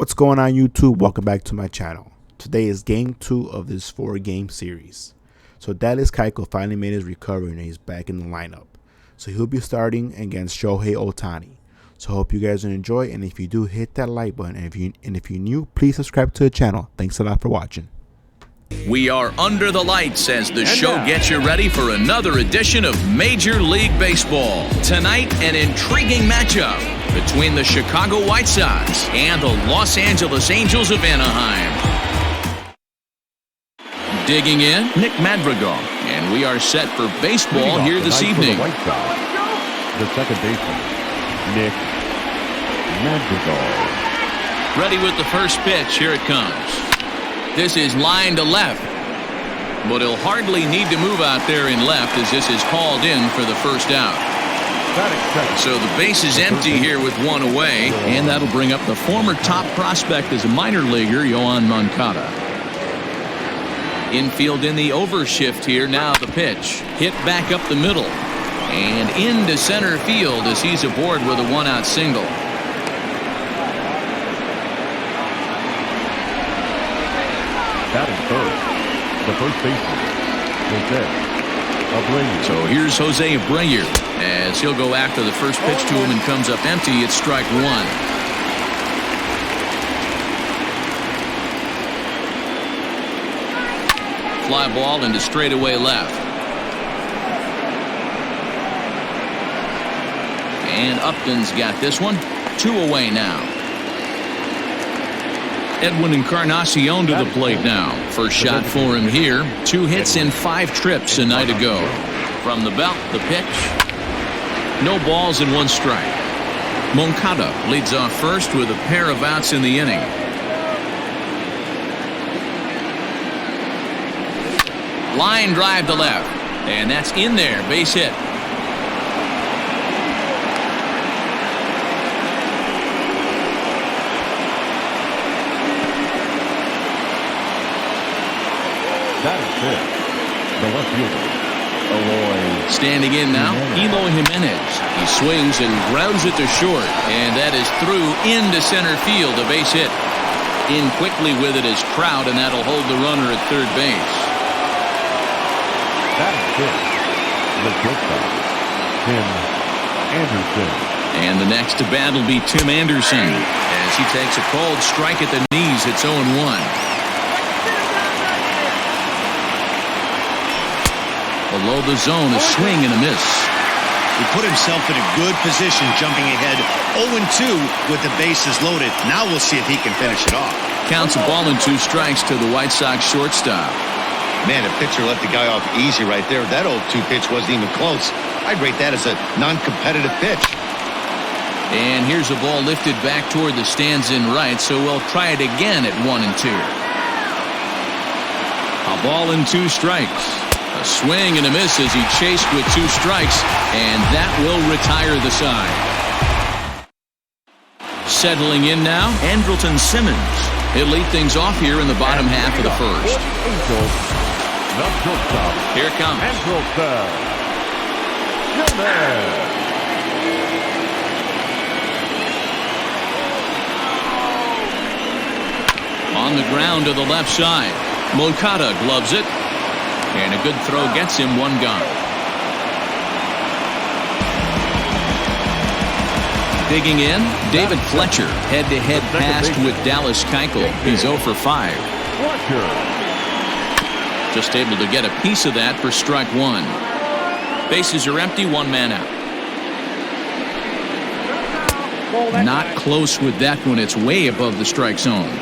What's going on, YouTube? Welcome back to my channel. Today is game 2 of this 4-game series. So Dallas Keuchel finally made his recovery and he's back in the lineup. So he'll be starting against Shohei Ohtani. So I hope you guys will enjoy, and if you do, hit that like button, and if you're new, please subscribe to the channel. Thanks a lot for watching. We are under the lights as the show gets you ready for another edition of Major League Baseball. Tonight, an intriguing matchup between the Chicago White Sox and the Los Angeles Angels of Anaheim. Digging in, Nick Madrigal, and we are set for baseball here this evening. The White Sox, the second baseman, Nick Madrigal. Ready with the first pitch. Here it comes. This is line to left, but he'll hardly need to move out there in left as this is called in for the first out. So the base is empty here with one away, and that'll bring up the former top prospect as a minor leaguer, Yoan Moncada. Infield in the overshift here. Now the pitch. Hit back up the middle and into center field as he's aboard with a one-out single. Batting first, the first baseman, Jose Abreu. So here's Jose Abreu as he'll go after the first pitch to him and comes up empty. It's strike one. Fly ball into straightaway left. And Upton's got this one. 2 away now. Edwin Encarnacion to the plate now. First shot for him here. 2 hits in 5 trips a night ago. From the belt, the pitch. No balls and 1 strike. Moncada leads off first with a pair of outs in the inning. Line drive to left. And that's in there. Base hit. That is it. The left fielder, Eloy. Standing in now, Eloy Jimenez. He swings and grounds it to short, and that is through into center field. A base hit. In quickly with it is Trout, and that'll hold the runner at third base. That is it. The shortstop, Tim Anderson. And the next to bat will be Tim Anderson as he takes a cold strike at the knees. It's 0-1. Below the zone, a swing and a miss. He put himself in a good position jumping ahead 0-2 with the bases loaded. Now we'll see if he can finish it off. Counts a ball and 2 strikes to the White Sox shortstop. Man, the pitcher let the guy off easy right there. That 0-2 pitch wasn't even close. I'd rate that as a non-competitive pitch. And here's a ball lifted back toward the stands in right, so we'll try it again at 1-2. A ball and 2 strikes. A swing and a miss as he chased with 2 strikes, and that will retire the side. Settling in now, Andrelton Simmons. He'll lead things off here in the bottom half of the first. Angels, the shortstop. Here it comes. Andrelton Simmons. On the ground to the left side. Moncada gloves it. And a good throw gets him 1 gone. Digging in, David Fletcher. Head-to-head pass with Dallas Keuchel. He's 0 for 5. Just able to get a piece of that for strike 1. Bases are empty, 1 man out. Not close with that one. It's way above the strike zone.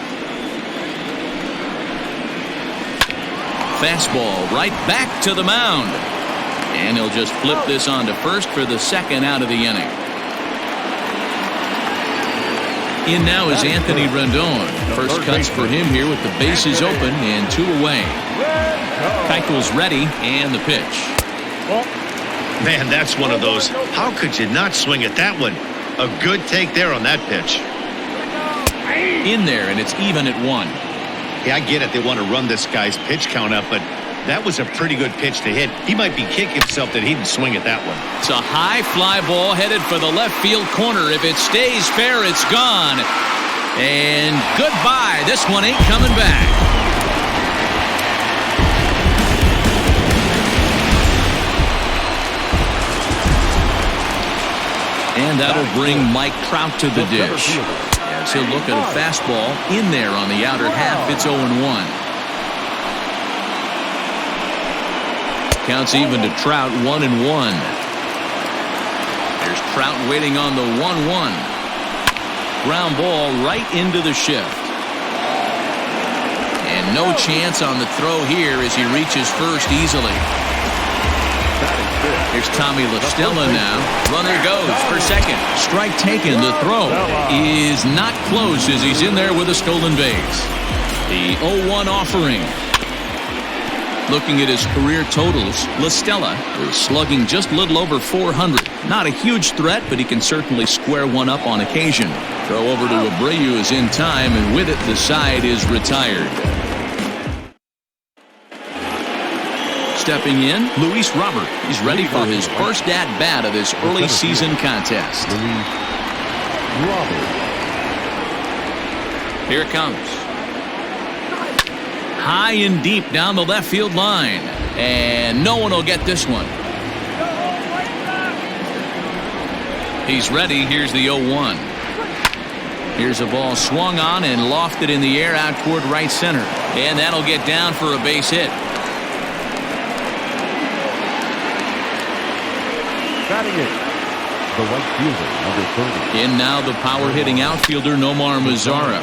Fastball right back to the mound. And he'll just flip this on to first for the 2nd out of the inning. In now is Anthony Rendon. First cuts for him here with the bases open and 2 away. Keuchel's ready, and the pitch. Man, that's one of those. How could you not swing at that one? A good take there on that pitch. In there, and it's even at 1. Yeah, I get it. They want to run this guy's pitch count up, but that was a pretty good pitch to hit. He might be kicking himself that he didn't swing at that one. It's a high fly ball headed for the left field corner. If it stays fair, it's gone. And goodbye. This one ain't coming back. And that'll bring Mike Trout to the dish. As he'll look at a fastball in there on the outer half. It's 0-1. Counts even to Trout, 1-1. There's Trout waiting on the 1-1. Ground ball right into the shift. And no chance on the throw here as he reaches first easily. Here's Tommy LaStella now. Runner goes for second. Strike taken. The throw is not close as he's in there with a stolen base. The 0-1 offering. Looking at his career totals, LaStella is slugging just a little over 400. Not a huge threat, but he can certainly square one up on occasion. Throw over to Abreu is in time, and with it, the side is retired. Stepping in, Luis Robert. He's ready for his first at-bat of this early season contest. Here it comes. High and deep down the left field line. And no one will get this one. He's ready. Here's the 0-1. Here's a ball swung on and lofted in the air out toward right center. And that'll get down for a base hit. Batting it, the right fielder, number 30. In now the power-hitting outfielder Nomar Mazara.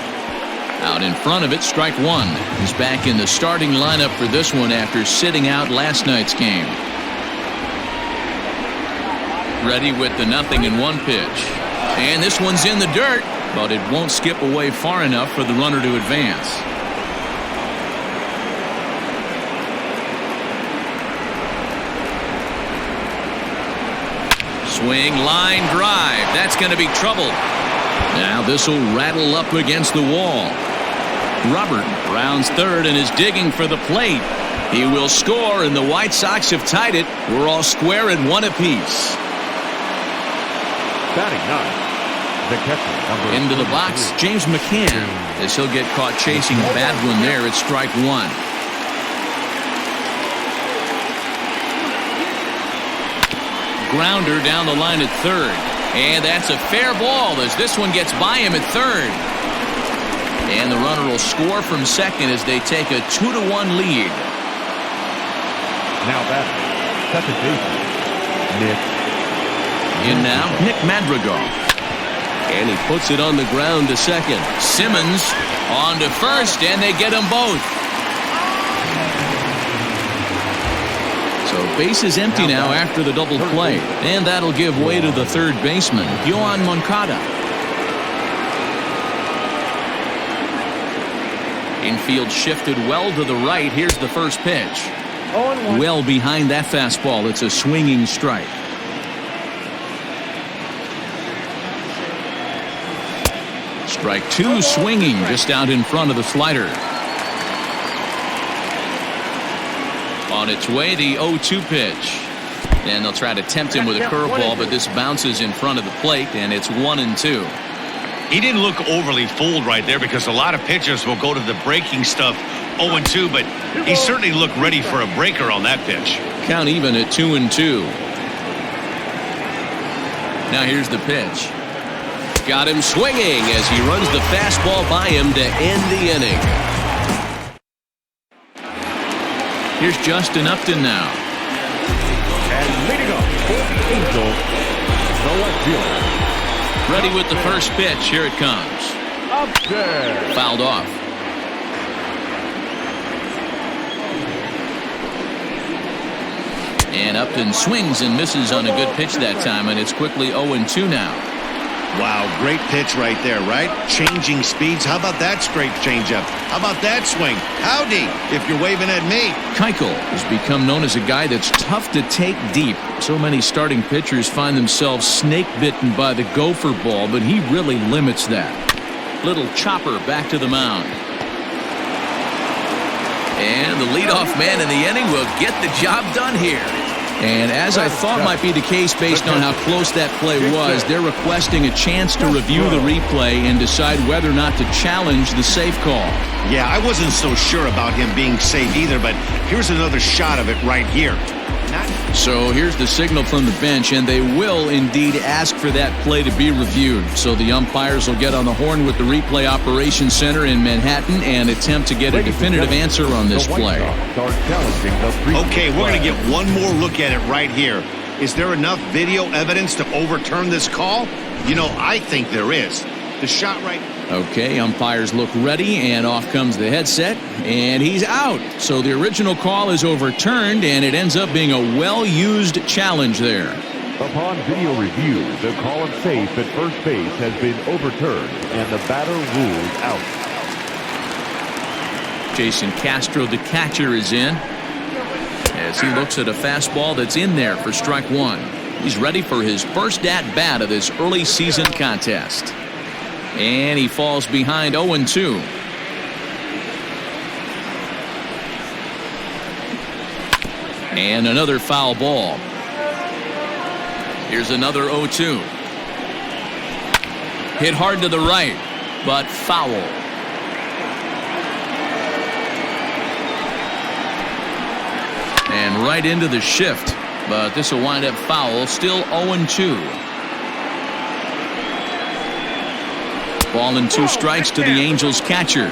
Out in front of it, strike one. He's back in the starting lineup for this one after sitting out last night's game. Ready with the 0-1 pitch. And this one's in the dirt, but it won't skip away far enough for the runner to advance. Swing, line drive. That's going to be trouble. Now this will rattle up against the wall. Robert rounds third and is digging for the plate. He will score, and the White Sox have tied it. We're all square at one apiece. Batting ninth, the catcher, number into the box, James McCann, as he'll get caught chasing a bad one there at strike one. Grounder down the line at third. And that's a fair ball as this one gets by him at third. And the runner will score from second as they take a 2-1 lead. Now batting, second baseman, Nick. In now, Nick Madrigal. And he puts it on the ground to second. Simmons on to first, and they get them both. So base is empty now after the double play. And that'll give way to the third baseman, Yoan Moncada. Infield shifted well to the right. Here's the first pitch. Well behind that fastball. It's a swinging strike. Strike two, swinging just out in front of the slider. On its way, the 0-2 pitch. And they'll try to tempt him with a curveball, but this bounces in front of the plate, and it's 1-2. He didn't look overly fooled right there because a lot of pitchers will go to the breaking stuff 0-2, but he certainly looked ready for a breaker on that pitch. Count even at 2-2. Now here's the pitch. Got him swinging as he runs the fastball by him to end the inning. Here's Justin Upton now. And leading up for the Angels, the left fielder. Ready with the first pitch. Here it comes. Upton. Fouled off. And Upton swings and misses on a good pitch that time, and it's quickly 0-2 now. Wow, great pitch right there, right? Changing speeds. How about that straight changeup? How about that swing? Howdy, if you're waving at me. Keuchel has become known as a guy that's tough to take deep. So many starting pitchers find themselves snake-bitten by the gopher ball, but he really limits that. Little chopper back to the mound. And the leadoff man in the inning will get the job done here. And as I thought might be the case based on how close that play was, they're requesting a chance to review the replay and decide whether or not to challenge the safe call. Yeah, I wasn't so sure about him being safe either, but here's another shot of it right here. So here's the signal from the bench, and they will indeed ask for that play to be reviewed. So the umpires will get on the horn with the replay operations center in Manhattan and attempt to get a definitive answer on this play. Okay, we're going to get one more look at it right here. Is there enough video evidence to overturn this call? You know, I think there is. The shot right... Okay, umpires look ready, and off comes the headset, and he's out. So the original call is overturned, and it ends up being a well-used challenge there. Upon video review, the call of safe at first base has been overturned, and the batter ruled out. Jason Castro, the catcher, is in as he looks at a fastball that's in there for strike one. He's ready for his first at-bat of this early season contest. And he falls behind 0-2. And another foul ball. Here's another 0-2. Hit hard to the right, but foul. And right into the shift, but this will wind up foul. Still 0-2. Ball and 2 strikes to the Angels catcher.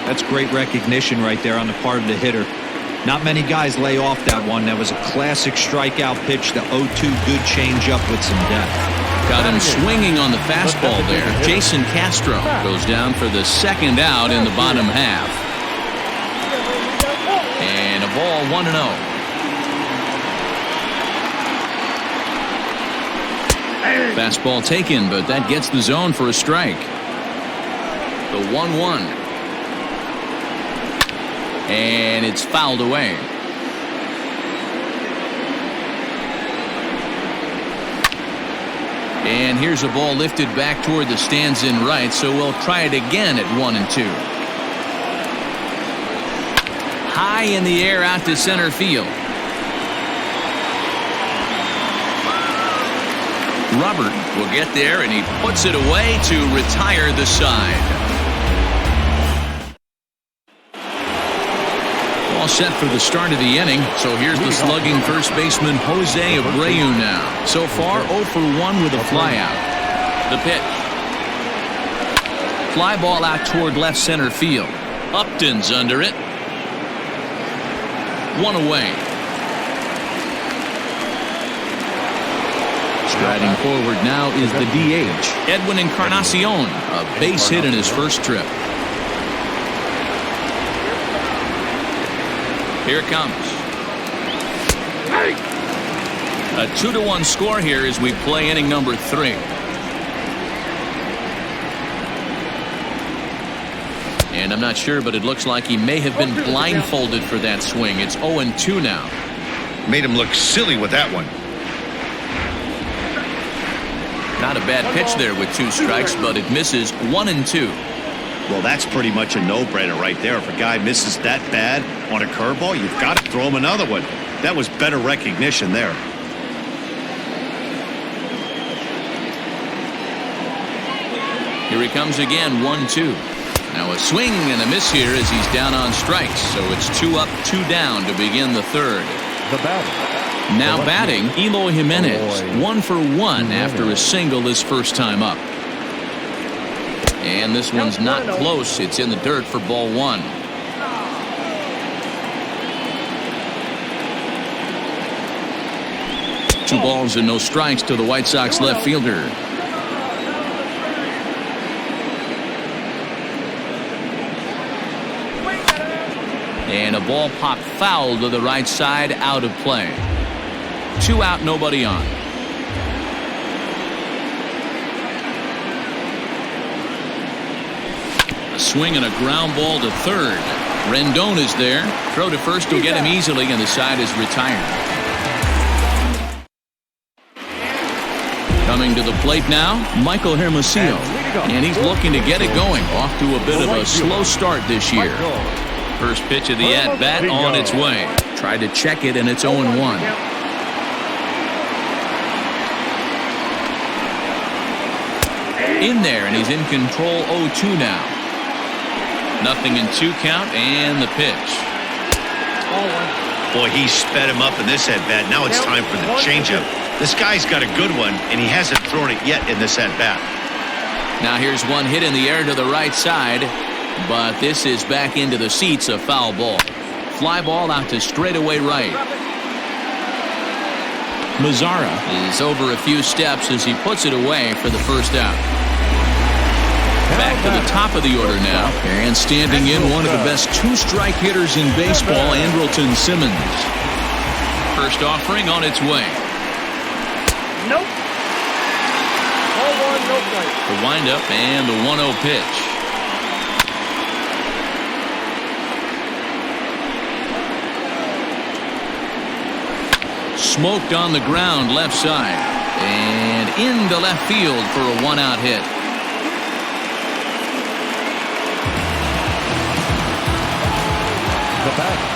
That's great recognition right there on the part of the hitter. Not many guys lay off that one. That was a classic strikeout pitch. The 0-2 good changeup with some depth. Got him swinging on the fastball there. Jason Castro goes down for the second out in the bottom half. And a ball 1-0. Fastball taken, but that gets the zone for a strike. The 1-1. And it's fouled away. And here's a ball lifted back toward the stands in right, so we'll try it again at 1-2. High in the air out to center field. Robert will get there, and he puts it away to retire the side. All set for the start of the inning. So here's the slugging first baseman Jose Abreu now. So far 0 for 1 with a flyout. The pitch. Fly ball out toward left center field. Upton's under it. 1 away. Striding forward now is the DH, Edwin Encarnacion, a base hit in his first trip. Here it comes. A 2-1 score here as we play inning number 3. And I'm not sure, but it looks like he may have been blindfolded for that swing. It's 0-2 now. Made him look silly with that one. Not a bad pitch there with 2 strikes, but it misses 1-2. Well, that's pretty much a no-brainer right there. If a guy misses that bad on a curveball, you've got to throw him another one. That was better recognition there. Here he comes again, 1-2. Now a swing and a miss here as he's down on strikes. So it's 2 up, 2 down to begin the third. The batter. Now batting, Eloy Jimenez, 1 for 1 after a single his first time up. And this one's not close. It's in the dirt for ball 1. Two balls and no strikes to the White Sox left fielder. And a ball popped foul to the right side, out of play. 2 out, nobody on. A swing and a ground ball to third. Rendon is there. Throw to first will get him easily, and the side is retired. Coming to the plate now, Michael Hermosillo. And he's looking to get it going. Off to a bit of a slow start this year. First pitch of the at-bat on its way. Tried to check it, and it's 0-1. In there, and he's in control 0-2 now. 0-2 count, and the pitch. Boy, he sped him up in this at-bat. Now it's time for the changeup. This guy's got a good one, and he hasn't thrown it yet in this at-bat. Now here's one hit in the air to the right side, but this is back into the seats, a foul ball. Fly ball out to straightaway right. Mazzara is over a few steps as he puts it away for the first out. Back to the top of the order now, and standing in one of the best two-strike hitters in baseball, Andrelton Simmons. First offering on its way. Nope. 0-1, no play. The windup and the 1-0 pitch. Smoked on the ground left side and into left field for a one-out hit.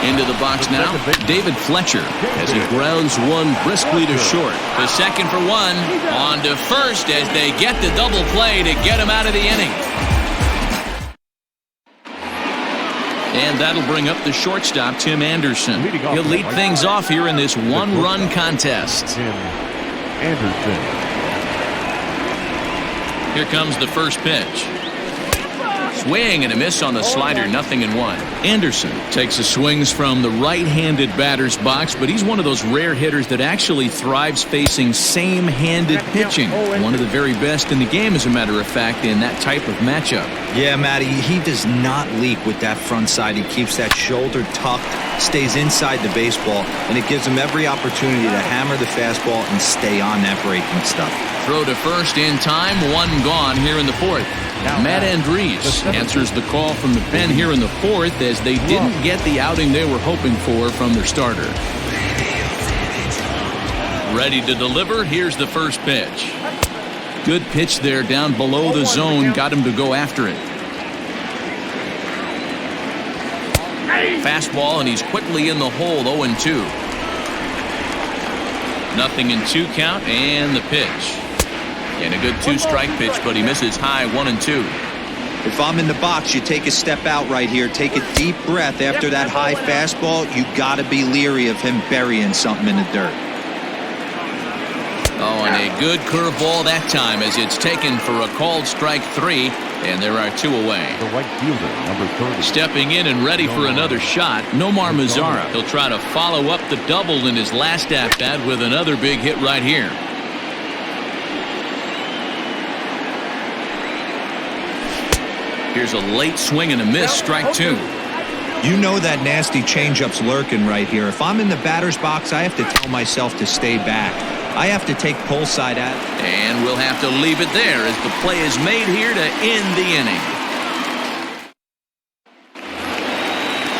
Into the box now, David Fletcher as he grounds one briskly to short. The second for one, on to first as they get the double play to get him out of the inning. And that'll bring up the shortstop, Tim Anderson. He'll lead things off here in this one-run contest. Tim Anderson. Here comes the first pitch. Swing and a miss on the slider, 0-1. Anderson takes the swings from the right-handed batter's box, but he's one of those rare hitters that actually thrives facing same-handed pitching. One of the very best in the game, as a matter of fact, in that type of matchup. Yeah, Matty, he does not leak with that front side. He keeps that shoulder tucked, stays inside the baseball, and it gives him every opportunity to hammer the fastball and stay on that breaking stuff. Throw to first in time, one gone here in the fourth. Matt Andres answers the call from the pen here in the fourth as they didn't get the outing they were hoping for from their starter. Ready to deliver, here's the first pitch. Good pitch there down below the zone, got him to go after it. Fastball, and he's quickly in the hole, 0-2. 0-2 count, and the pitch. And a good two-strike pitch, but he misses high, 1-2. If I'm in the box, you take a step out right here. Take a deep breath after that high fastball. You got to be leery of him burying something in the dirt. Oh, and a good curveball that time as it's taken for a called strike 3, and there are 2 away. The right fielder, number 30. Stepping in and ready for another shot, Nomar Mazzara. He'll try to follow up the double in his last at-bat with another big hit right here. Here's a late swing and a miss, strike 2. You know that nasty changeup's lurking right here. If I'm in the batter's box, I have to tell myself to stay back. I have to take pull side at it. And we'll have to leave it there as the play is made here to end the inning.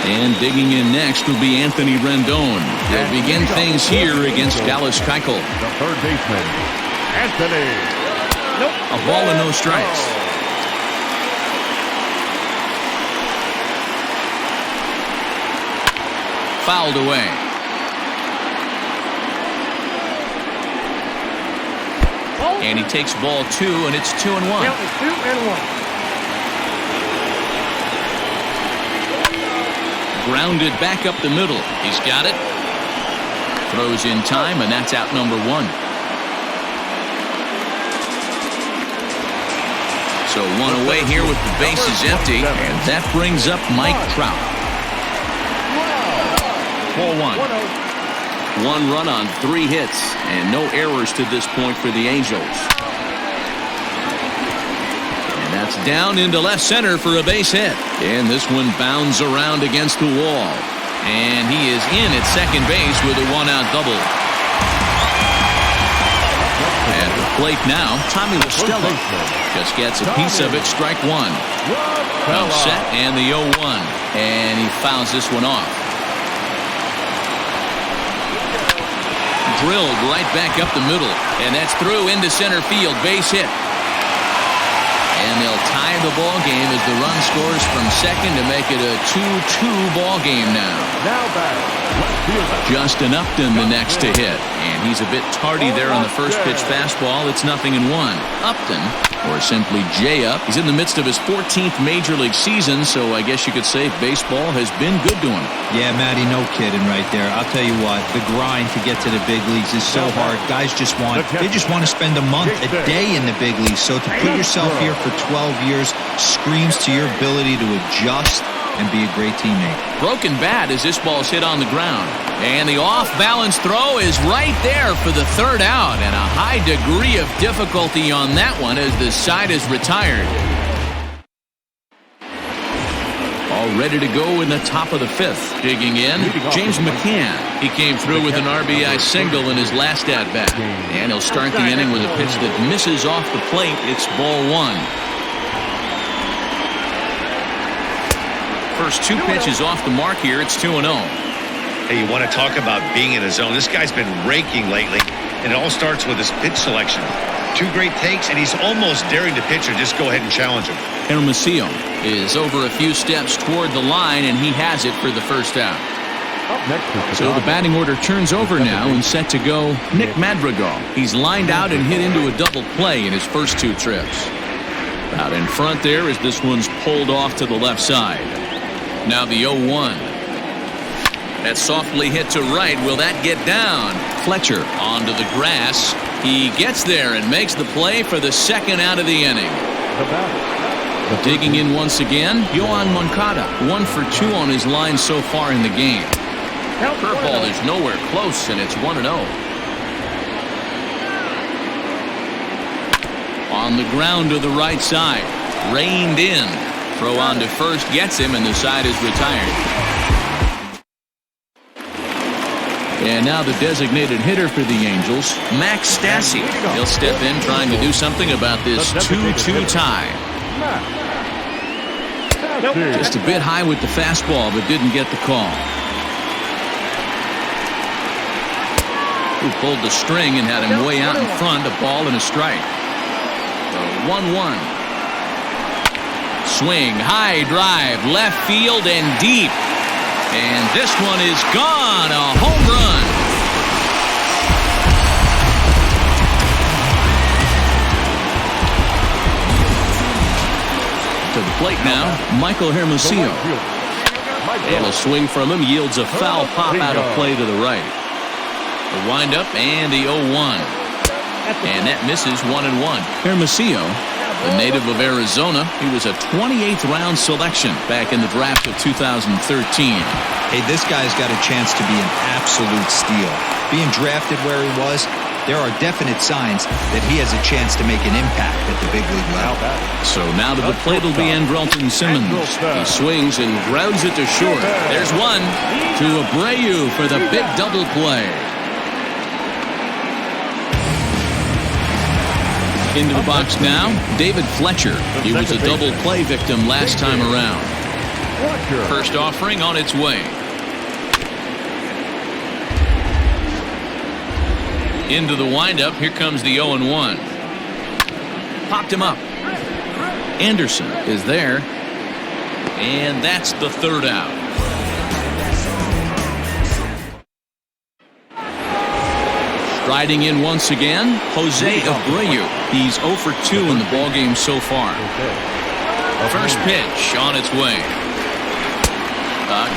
And digging in next will be Anthony Rendon. They'll begin things here against Dallas Keuchel. The third baseman, Anthony. A ball and no strikes. Fouled away. And he takes ball 2, and it's 2-1. Count is 2-1. Grounded back up the middle. He's got it. Throws in time, and that's out number 1. So 1 away here with the bases empty, and that brings up Mike Trout. 4-1. 1 run on 3 hits, and no errors to this point for the Angels. And that's down into left center for a base hit. And this one bounds around against the wall. And he is in at second base with a 1-out double. At the plate now, Tommy Lastello just gets a piece of it, strike 1. Well set, and the 0-1. And he fouls this one off. Drilled right back up the middle, and that's through into center field, base hit. And they'll tie the ball game as the run scores from second to make it a 2-2 ball game now. Now back, left fielder. Justin Upton the next to hit, And he's a bit tardy there on the first pitch fastball. It's 0-1. Upton, or simply J-Up, he's in the midst of his 14th Major League season, so I guess you could say baseball has been good to him. Yeah, Matty, no kidding right there. I'll tell you what, the grind to get to the big leagues is so hard. Guys just want to spend a month, a day in the big leagues. So to put yourself here for 12 years screams to your ability to adjust and be a great teammate. Broken bat as this ball's hit on the ground. And the off-balance throw is right there for the third out. And a high degree of difficulty on that one as the side is retired. All ready to go in the top of the fifth. Digging in, James McCann. He came through with an RBI single in his last at-bat. And he'll start the inning with a pitch that misses off the plate. It's ball one. First two pitches off the mark here. It's 2-0. Hey, you want to talk about being in a zone? This guy's been raking lately, and it all starts with his pitch selection. Two great takes, and he's almost daring the pitcher just go ahead and challenge him. Hermosillo is over a few steps toward the line, and he has it for the first out. So the batting order turns over now and set to go Nick Madrigal. He's lined out and hit into a double play in his first two trips. Out in front there as this one's pulled off to the left side. Now the 0-1. That's softly hit to right. Will that get down? Fletcher onto the grass. He gets there and makes the play for the second out of the inning. Digging in once again, Yohan Moncada. 1 for 2 on his line so far in the game. Curveball is nowhere close, and it's 1-0. On the ground to the right side. Reined in. Throw on to first gets him, and the side is retired. And now the designated hitter for the Angels, Max Stassi. He'll step in trying to do something about this 2-2 tie. Just a bit high with the fastball, but didn't get the call. Who pulled the string and had him way out in front, a ball and a strike. So 1-1. Swing, high drive, left field and deep. And this one is gone. A home run. To the plate now, Michael Hermosillo. And a swing from him yields a foul pop out of play to the right. The windup and the 0-1. And that misses 1-1. Hermosillo, the native of Arizona, he was a 28th round selection back in the draft of 2013. Hey, this guy's got a chance to be an absolute steal. Being drafted where he was, there are definite signs that he has a chance to make an impact at the big league level. So now to the plate will be Andrelton Simmons. He swings and grounds it to short. There's one to Abreu for the big double play. Into the box now, David Fletcher. He was a double play victim last time around. First offering on its way. Into the windup. Here comes the 0-1. Popped him up. Anderson is there. And that's the third out. Striding in once again, Jose Abreu. He's 0 for 2 in the ballgame so far. First pitch on its way.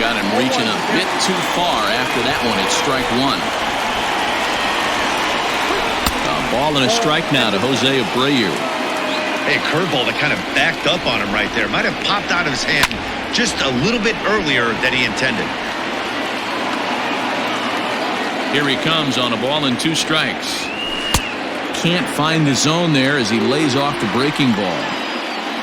Got him reaching a bit too far after that one. It's strike one. A ball and a strike now to Jose Abreu. Hey, curveball that kind of backed up on him right there. Might have popped out of his hand just a little bit earlier than he intended. Here he comes on a ball and 2 strikes. Can't find the zone there as he lays off the breaking ball.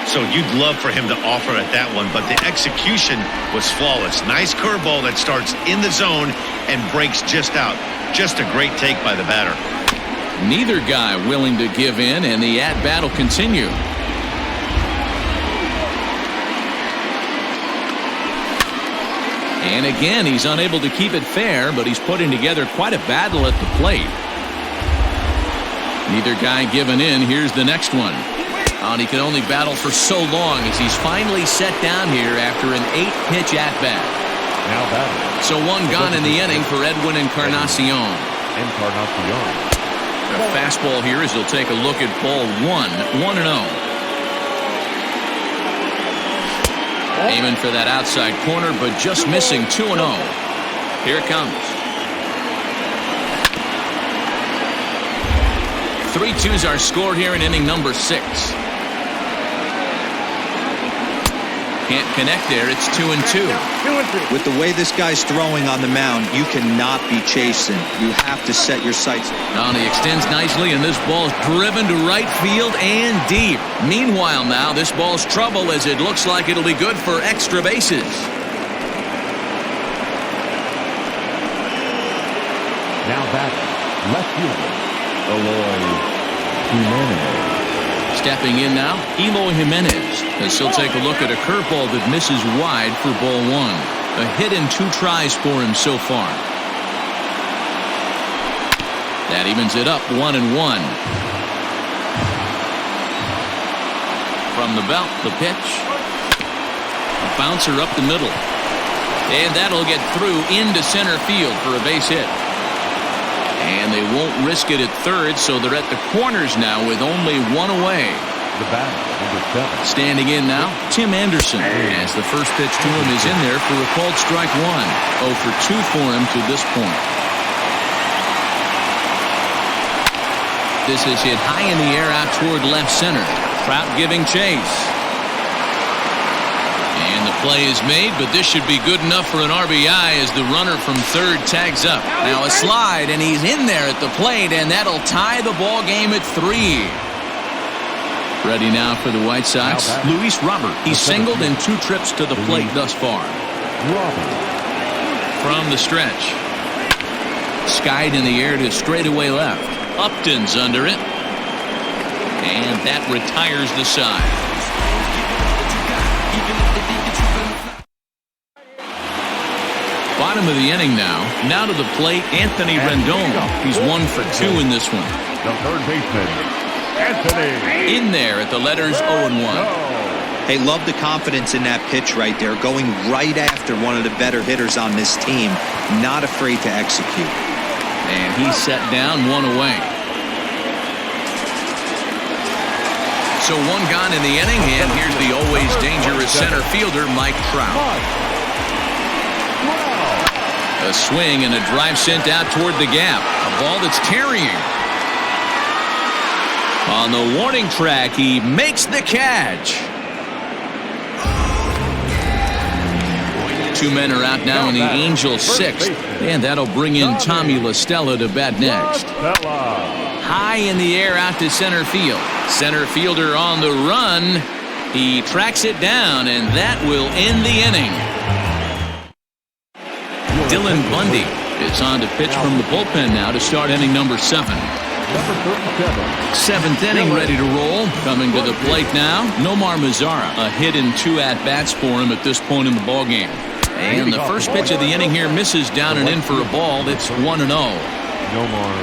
So you'd love for him to offer at that one, but the execution was flawless. Nice curveball that starts in the zone and breaks just out. Just a great take by the batter. Neither guy willing to give in, and the at-bat will continue. And again, he's unable to keep it fair, but he's putting together quite a battle at the plate. Neither guy giving in. Here's the next one. And he can only battle for so long as he's finally set down here after an 8-pitch at-bat. So one gone in the inning for Edwin Encarnacion. Encarnacion. The fastball here as he'll take a look at ball 1-0. Aiming for that outside corner, but just missing 2-0. Here it comes. 3-2's our score here in inning number 6. Can't connect there. It's 2-2. With the way this guy's throwing on the mound, you cannot be chasing. You have to set your sights. Now he extends nicely, and this ball is driven to right field and deep. Meanwhile, now this ball's trouble as it looks like it'll be good for extra bases. Now batting, left fielder, Eloy Jimenez. Stepping in now, Eloy Jimenez, as he'll take a look at a curveball that misses wide for ball 1. A hit and 2 tries for him so far. That evens it up 1-1. From the belt, the pitch. A bouncer up the middle. And that'll get through into center field for a base hit. And they won't risk it at third, so they're at the corners now with only 1 away. The batter, number 7. Standing in now, Tim Anderson, as the first pitch to him is in there for a called strike 1. 0 for 2 for him to this point. This is hit high in the air out toward left center. Trout giving chase. And the play is made, but this should be good enough for an RBI as the runner from third tags up. Now a slide, and he's in there at the plate, and that'll tie the ball game at 3. Ready now for the White Sox, Luis Robert. He's singled in 2 trips to the plate thus far. From the stretch. Skied in the air to straightaway left. Upton's under it. And that retires the side. Bottom of the inning now. Now to the plate, Anthony Rendon. He's 1 for 2 in this one. The third baseman, Anthony. In there at the letters 0-1. Hey, love the confidence in that pitch right there. Going right after one of the better hitters on this team. Not afraid to execute. And he's set down, 1 away. So 1 gone in the inning, and here's the always dangerous center fielder, Mike Trout. A swing and a drive sent out toward the gap. A ball that's carrying. On the warning track, he makes the catch. 2 men are out now in the Angels' 6th, and that'll bring in Tommy La Stella to bat next. High in the air out to center field. Center fielder on the run. He tracks it down, and that will end the inning. Dylan Bundy is on to pitch from the bullpen now to start inning number 7. Number 37. 7th inning ready to roll. Coming to the plate now, Nomar Mazara. A hit and 2 at-bats for him at this point in the ballgame. And the first pitch of the inning here misses down and in for a ball. That's 1-0. Nomar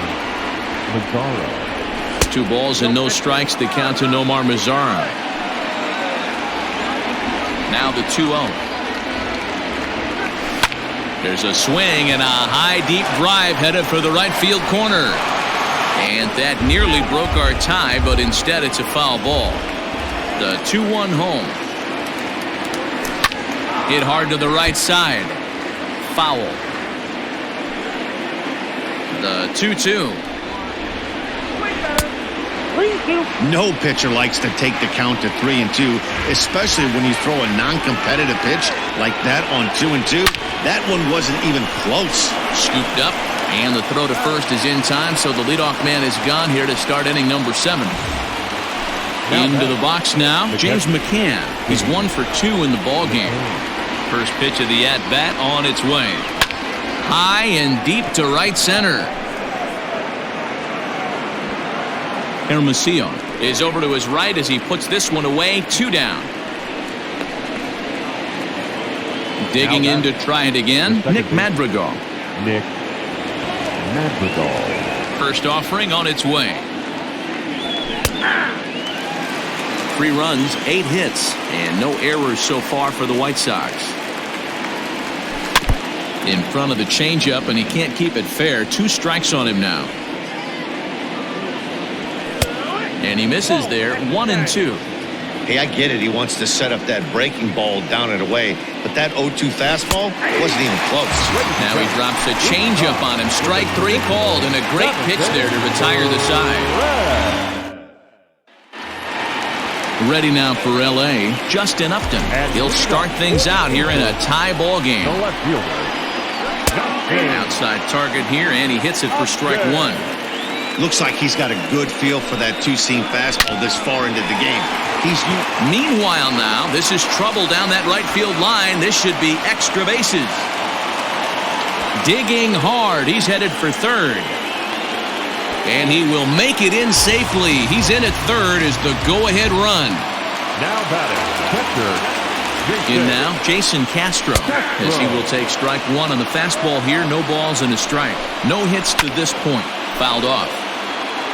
Mazara. 2 balls and no strikes to count to Nomar Mazara. Now the 2-0. There's a swing and a high deep drive headed for the right field corner. And that nearly broke our tie, but instead it's a foul ball. The 2-1 home. Hit hard to the right side. Foul. The 2-2. No pitcher likes to take the count to 3-2, especially when you throw a non-competitive pitch like that on 2-2. That one wasn't even close. Scooped up, and the throw to first is in time, so the leadoff man is gone here to start inning number 7. Into the box now, James McCann. He's 1 for 2 in the ballgame. First pitch of the at-bat on its way. High and deep to right center. Hermosillo is over to his right as he puts this one away. 2 down. Digging in to try it again, Nick Madrigal. Nick Madrigal. First offering on its way. 3 runs, 8 hits, and no errors so far for the White Sox. In front of the changeup, and he can't keep it fair. 2 strikes on him now. And he misses there. 1-2. Hey, I get it. He wants to set up that breaking ball down and away, but that 0-2 fastball wasn't even close. Now he drops a changeup on him. Strike 3 called, and a great pitch there to retire the side. Ready now for L.A., Justin Upton. He'll start things out here in a tie ball game. Outside target here, and he hits it for strike 1. Looks like he's got a good feel for that two-seam fastball this far into the game. Meanwhile now, this is trouble down that right field line. This should be extra bases. Digging hard. He's headed for third. And he will make it in safely. He's in at third as the go-ahead run. Now batting, catcher. In now, Jason Castro, as he will take strike 1 on the fastball here. No balls and a strike. No hits to this point. Fouled off.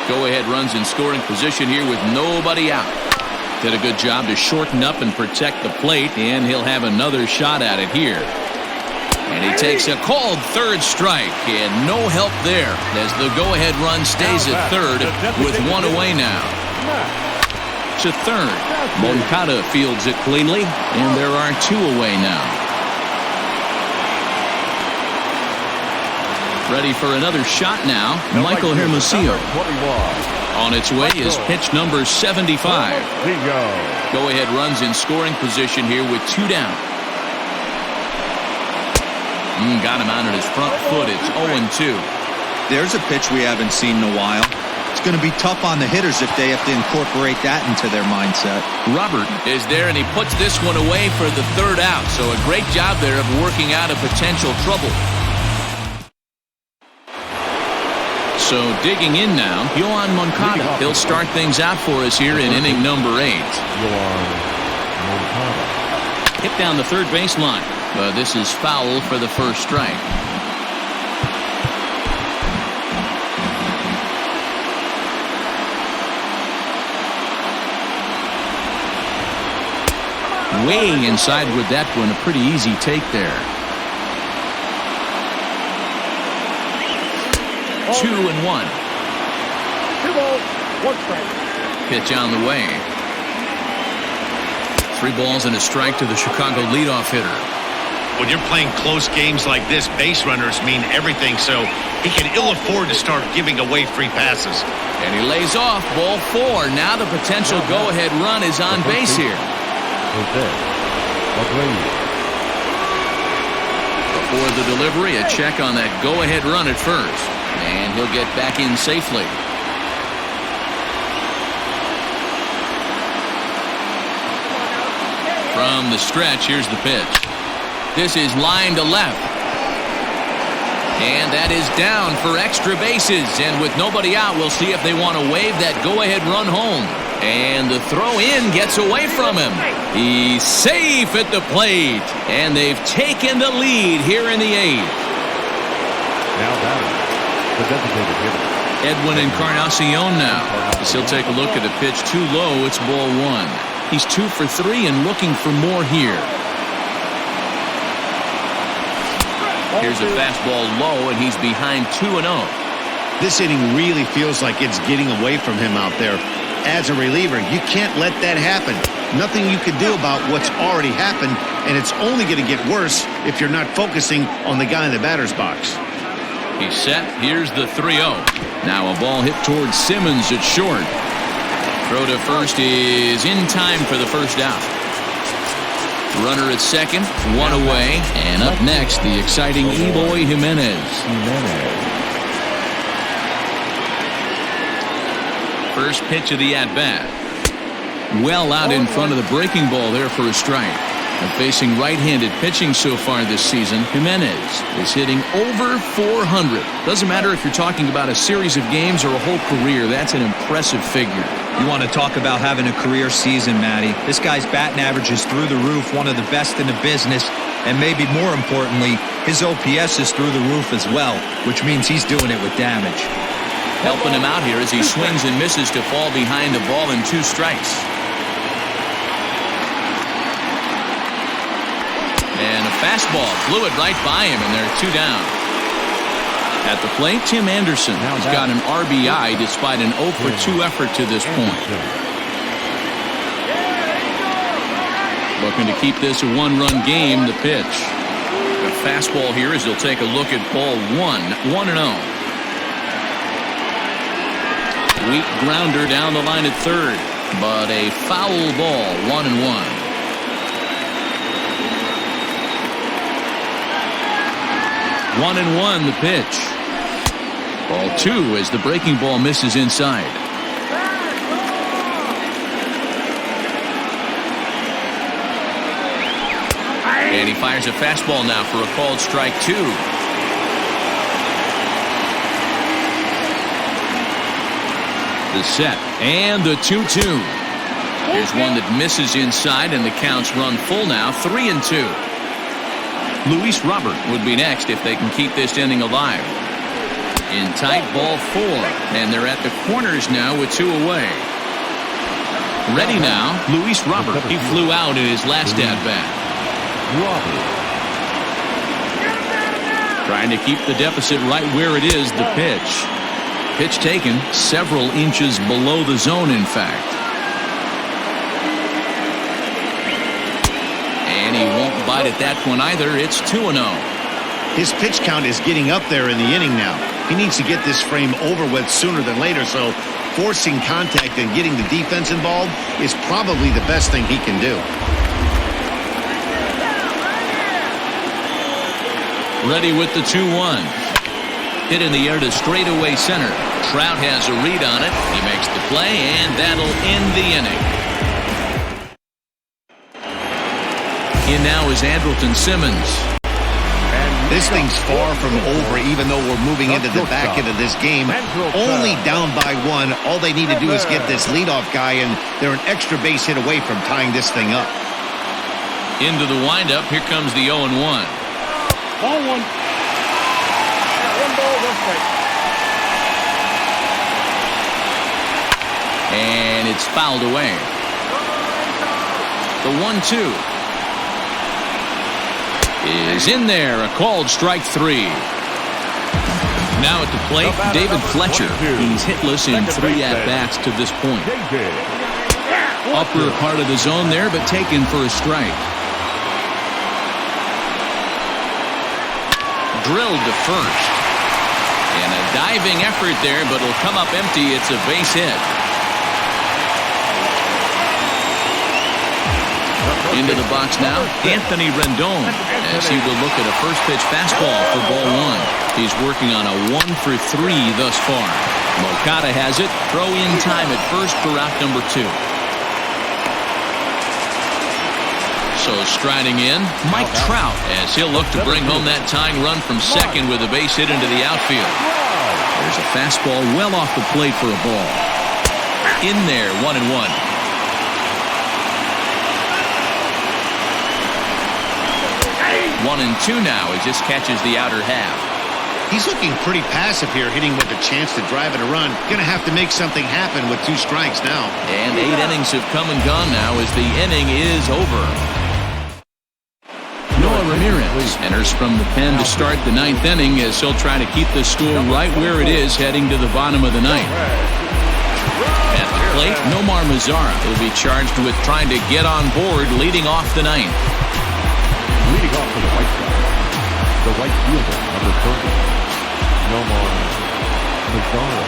Go-ahead runs in scoring position here with nobody out. Did a good job to shorten up and protect the plate, and he'll have another shot at it here. And he takes a called third strike, and no help there as the go-ahead run stays at third with 1 away now. To third. Moncada fields it cleanly, and there are 2 away now. Ready for another shot now, Michael Hermosillo. On its way is pitch number 75. Go-ahead runs in scoring position here with 2 down. Got him out at his front foot. It's 0-2. There's a pitch we haven't seen in a while. It's going to be tough on the hitters if they have to incorporate that into their mindset. Robert is there, and he puts this one away for the third out. So a great job there of working out a potential trouble. So digging in now, Yohan Moncada. He'll start things out for us here in inning number 8. Hit down the third baseline. But this is foul for the first strike. Weighing inside with that one, a pretty easy take there. 2-1. 2 balls, 1 strike. Pitch on the way. 3 balls and a strike to the Chicago leadoff hitter. When you're playing close games like this, base runners mean everything, so he can ill afford to start giving away free passes. And he lays off ball 4. Now the potential go-ahead run is on base here. Before the delivery, a check on that go-ahead run at first. And he'll get back in safely. From the stretch, here's the pitch. This is line to left. And that is down for extra bases. And with nobody out, we'll see if they want to wave that go-ahead run home. And the throw in gets away from him. He's safe at the plate. And they've taken the lead here in the 8th. Now batting, the designated hitter. Edwin Encarnacion now. As he'll take a look at a pitch too low. It's ball 1. He's 2 for 3 and looking for more here. Here's a fastball low, and he's behind 2-0. This inning really feels like it's getting away from him out there. As a reliever, you can't let that happen. Nothing you can do about what's already happened, and it's only going to get worse if you're not focusing on the guy in the batter's box. He's set. Here's the 3-0. Now a ball hit towards Simmons at short. Throw to first is in time for the first out. Runner at second, 1 away, and up next, the exciting Eloy Jimenez. First pitch of the at-bat. Well out in front of the breaking ball there for a strike. And facing right-handed pitching so far this season, Jimenez is hitting over 400. Doesn't matter if you're talking about a series of games or a whole career, that's an impressive figure. You want to talk about having a career season, Matty. This guy's batting average is through the roof, one of the best in the business, and maybe more importantly, his OPS is through the roof as well, which means he's doing it with damage. Helping him out here as he swings and misses to fall behind the ball in 2 strikes. And a Fastball flew it right by him, and they're 2 down. At the plate, Tim Anderson has got an RBI despite an 0 for 2 effort to this point. Looking to keep this a 1-run game. The pitch. A fastball here as he'll take a look at ball 1. 1-0. Weak grounder down the line at third, but a foul ball. 1-1. 1-1 the pitch. Ball 2 as the breaking ball misses inside. And he fires a fastball now for a called strike 2. The set and the 2-2. Here's one that misses inside, and the counts run full now. 3-2. Luis Robert would be next if they can keep this inning alive. In tight, ball 4, and they're at the corners now with 2 away. Ready now, Luis Robert. He flew out in his last at-bat. Trying to keep the deficit right where it is. The pitch. Pitch taken several inches below the zone, in fact. And he won't bite at that one either. It's 2-0. His pitch count is getting up there in the inning now. He needs to get this frame over with sooner than later, so forcing contact and getting the defense involved is probably the best thing he can do. Ready with the 2-1. Hit in the air to straightaway center. Trout has a read on it. He makes the play, and that'll end the inning. In now is Andrelton Simmons. This thing's far from over, even though we're moving into the back end of this game. Only down by 1. All they need to do is get this leadoff guy, and they're an extra base hit away from tying this thing up. Into the windup. Here comes the 0-1. Ball 1. 1 ball, 1 strike. And it's fouled away. The 1-2 is in there. A called strike 3. Now at the plate, David Fletcher. He's hitless in 3 at-bats to this point. Upper part of the zone there, but taken for a strike. Drilled to first. And a diving effort there, but it'll come up empty. It's a base hit. Into the box now, Anthony Rendon, as he will look at a first pitch fastball for ball 1. He's working on a 1 for 3 thus far. Moncada has it. Throw in time at first for out number 2. So striding in, Mike Trout, as he'll look to bring home that tying run from second with a base hit into the outfield. There's a fastball well off the plate for a ball. In there, 1-1. 1-2 now. He just catches the outer half. He's looking pretty passive here, hitting with a chance to drive it a run. Going to have to make something happen with 2 strikes now. And 8 innings have come and gone now as the inning is over. Noah Ramirez enters from the pen to start the 9th inning as he'll try to keep the score right where it is heading to the bottom of the 9th. At the plate, Nomar Mazara will be charged with trying to get on board leading off the 9th. Leading off for the White Sox, the right fielder, number 30, Nomar Mazara.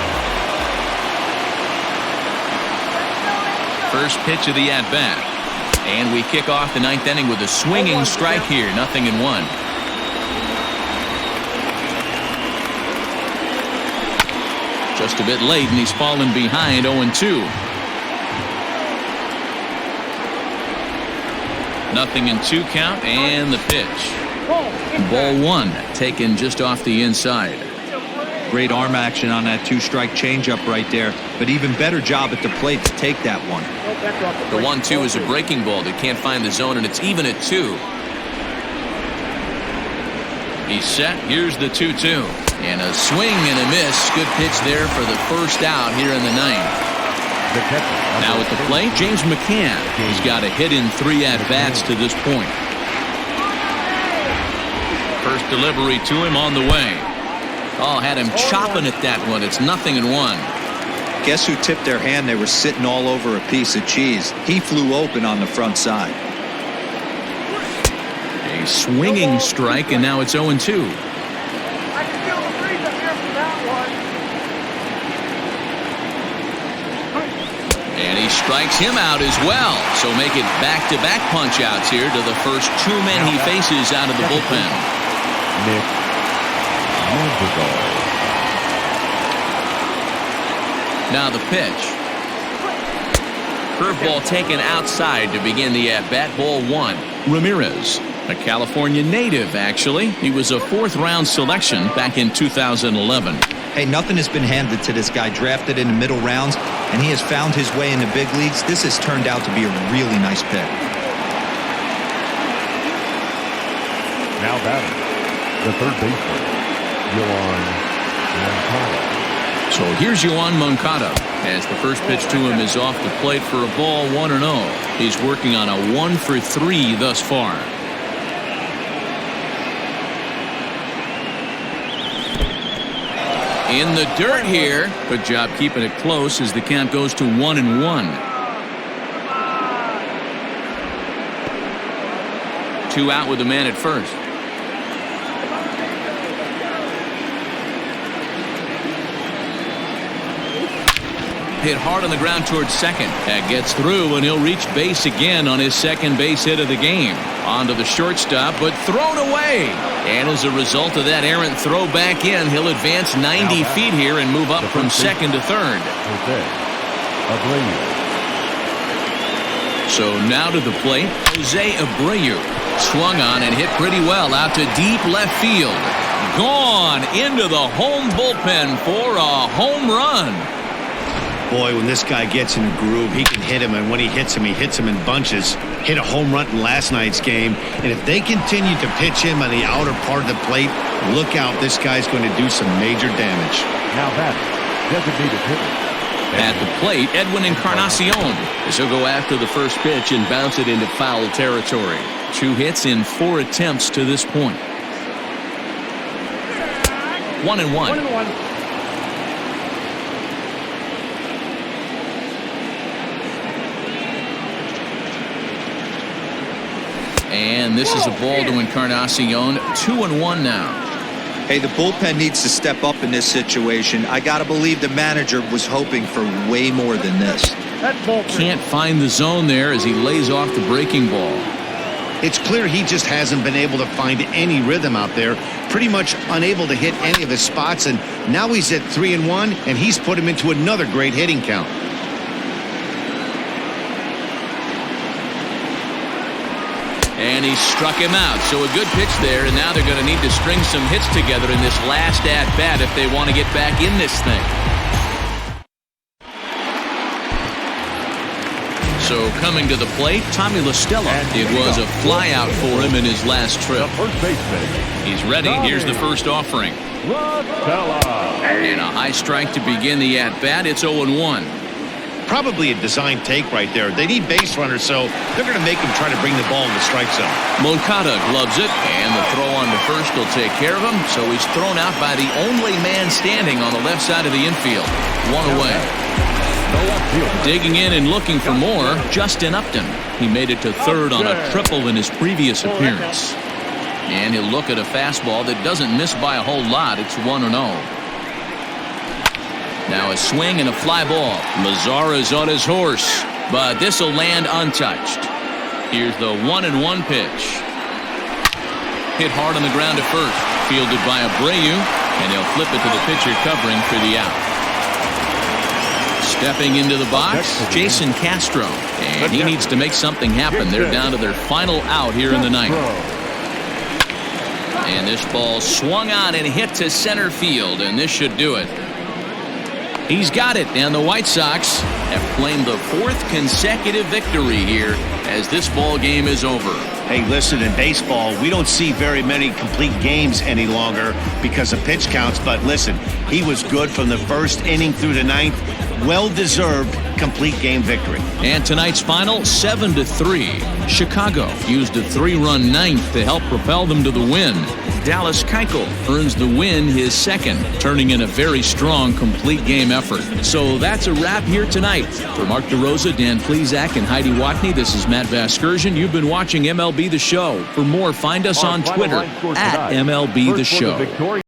First pitch of the at-bat. And we kick off the 9th inning with a swinging strike here. 0-1. Just a bit late, and he's fallen behind. 0-2. 0-2 count, and the pitch. Ball 1 taken just off the inside. Great arm action on that 2-strike changeup right there, but even better job at the plate to take that one. The 1-2 is a breaking ball that can't find the zone, and it's even at 2. He's set. Here's the 2-2. And a swing and a miss. Good pitch there for the first out here in the 9th. Now at the plate, James McCann. He's got a hit in 3 at-bats to this point. First delivery to him on the way. Oh, had him chopping at that one. It's 0-1. Guess who tipped their hand? They were sitting all over a piece of cheese. He flew open on the front side. A swinging strike, and now it's 0-2. I can feel the breeze up here from that one. And he strikes him out as well. So make it back-to-back punch-outs here to the first two men he faces out of the bullpen. Nick Madrigal. Now the pitch. Curveball taken outside to begin the at-bat. Ball 1. Ramirez, a California native, actually. He was a fourth-round selection back in 2011. Hey, nothing has been handed to this guy. Drafted in the middle rounds, and he has found his way in the big leagues. This has turned out to be a really nice pick. Now batting, the third baseman, Yoan Moncada. So here's Yoan Moncada as the first pitch to him is off the plate for a ball, 1-0. He's working on a 1-for-3 thus far. In the dirt here. Good job keeping it close as the count goes to 1-1. 2 out with the man at first. Hit hard on the ground towards second. That gets through, and he'll reach base again on his second base hit of the game. On to the shortstop, but thrown away. And as a result of that errant throw back in, he'll advance 90 feet here and move up from second to third. So now to the plate, Jose Abreu. Swung on and hit pretty well out to deep left field. Gone into the home bullpen for a home run. Boy, when this guy gets in a groove, he can hit him, and when he hits him in bunches. Hit a home run in last night's game, and if they continue to pitch him on the outer part of the plate, look out, this guy's going to do some major damage. Now batting, designated hitter. At the plate, Edwin Encarnacion, as he'll go after the first pitch and bounce it into foul territory. 2 hits in 4 attempts to this point. 1-1. And this is a ball to Encarnacion. 2-1 now. Hey, the bullpen needs to step up in this situation. I got to believe the manager was hoping for way more than this. Can't find the zone there as he lays off the breaking ball. It's clear he just hasn't been able to find any rhythm out there. Pretty much unable to hit any of his spots, and now he's at 3-1, and he's put him into another great hitting count. And he struck him out. So a good pitch there, and now they're going to need to string some hits together in this last at-bat if they want to get back in this thing. So coming to the plate, Tommy La Stella. It was a flyout for him in his last trip. He's ready. Here's the first offering. And a high strike to begin the at-bat. It's 0-1. Probably a design take right there. They need base runners, so they're going to make him try to bring the ball in the strike zone. Moncada gloves it, and the throw on to first will take care of him. So he's thrown out by the only man standing on the left side of the infield. 1 away. Digging in and looking for more, Justin Upton. He made it to third on a triple in his previous appearance. And he'll look at a fastball that doesn't miss by a whole lot. It's 1-0. Now a swing and a fly ball. Mazara's on his horse, but this will land untouched. Here's the 1-1 pitch. Hit hard on the ground at first. Fielded by Abreu, and he'll flip it to the pitcher covering for the out. Stepping into the box, Jason Castro. And he needs to make something happen. They're down to their final out here in the ninth. And this ball swung on and hit to center field, and this should do it. He's got it, and the White Sox have claimed the 4th consecutive victory here as this ball game is over. Hey, listen, in baseball, we don't see very many complete games any longer because of pitch counts, but listen, he was good from the first inning through the ninth. well-deserved complete game victory. And tonight's final, 7-3. Chicago used a 3-run ninth to help propel them to the win. Dallas Keuchel earns the win, his second, turning in a very strong complete game effort. So that's a wrap here tonight. For Mark DeRosa, Dan Plesac, and Heidi Watney, this is Matt Vasgersian. You've been watching MLB The Show. For more, find us on Twitter at MLB The Show.